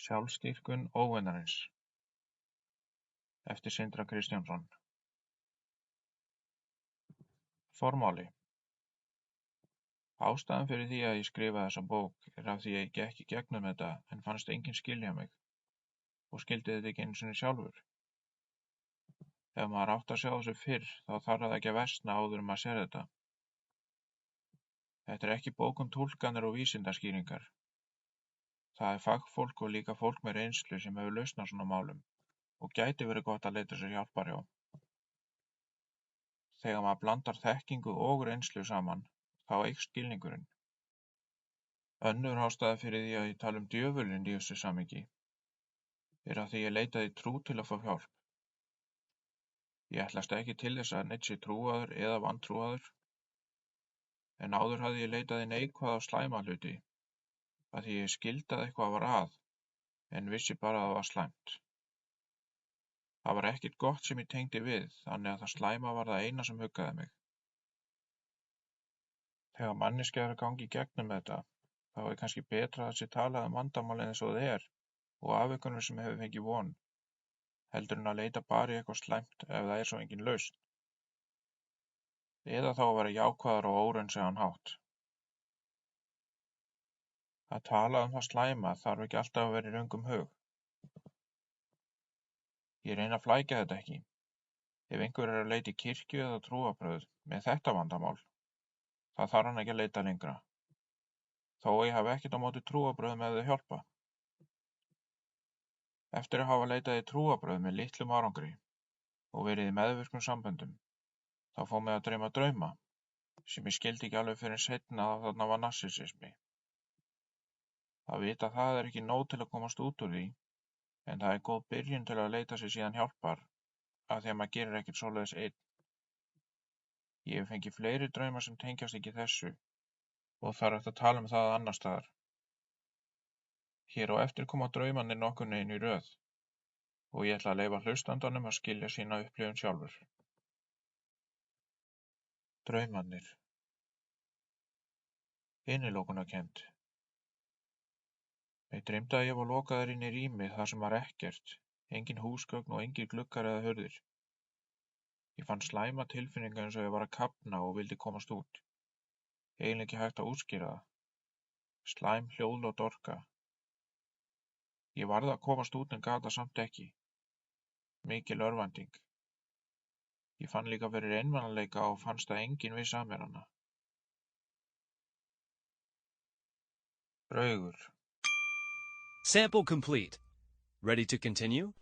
Sjálfsdýrkun óvinarins eftir Sindra Kristjánsson. Formáli. Ástæðan fyrir því að ég skrifaði þessa bók af því að ég gekk í gegnum þetta en fannst enginn skilja mig og skildi þetta ekki einu sinni sjálfur. Ef maður átti að sjá þessu fyrr þá þarf það ekki að versna áður en maður sér þetta. Þetta ekki bók túlkanir og vísindaskýringar. Það fagfólk og líka fólk með reynslu sem hefur lausn á svona málum og gæti verið gott að leita sér hjálpar hjá. Þegar maður blandar þekkingu og reynslu saman, þá eykst skilningurinn. Önnur ástæða fyrir því að ég tala djöfulinn í þessu samhengi að því ég leitaði trú til að fá hjálp. Ég ætlast ekki til þess að neitt sé trúaður eða vantrúaður, en áður hafði ég leitað í neikvæða og slæma hluti, að því ég skildi að eitthvað var að, en vissi bara að það var slæmt. Það var ekkert gott sem ég tengdi við, þannig að það slæma var það eina sem huggaði mig. Þegar manneskja að gangi í gegnum þetta, þá kannski betra að sé talað vandamálið eins og það og afleikunum sem hefur fengið von, heldur en að leita bara í eitthvað slæmt ef það svo engin lausn. Eða þá að vera jákvæður og óraunsæjan hátt. Að tala það slæma þarf ekki alltaf að vera í röngum hug. Ég reyni að flækja þetta ekki. Ef einhver að leita í kirkju eða trúarbrögð með þetta vandamál, þá þarf hann ekki að leita lengra. Þó ég hafi ekkert á móti trúarbrögðum ef þau hjálpa. Eftir að hafa leitað í trúarbrögð með litlum árangri og verið í meðvirkum samböndum, þá fór mig að dreyma drauma, sem ég skildi ekki alveg fyrr en seinna að þarna var narsissismi. Að vita það ekki nóg til að komast út úr því, en það góð byrjun til að leita sér síðan hjálpar, af því að maður gerir ekkert svoleiðis einn. Ég hef fengið fleiri drauma sem tengjast ekki þessu og þarf hægt að tala það annars staðar. Hér á eftir koma draumarnir nokkurn veginn í röð og ég ætla að leyfa hlustandanum að skilja sína upplifun sjálfur. Draumarnir. Innilokunarkennd. Mig dreymdi að ég var lokaður inn í rými þar sem var ekkert, engin húsgögn og engir gluggar eða hurðir. Ég fann slæma tilfinningu eins og ég var að kafna og vildi komast út. Eiginlega ekki hægt að útskýra það. Slæm hljóðlát orka. Ég varð að komast út en gat það samt ekki. Mikil örvænting. Ég fann líka fyrir einmanaleika og fannst að enginn vissi af mér hana. Draugur. Sample complete. Ready to continue?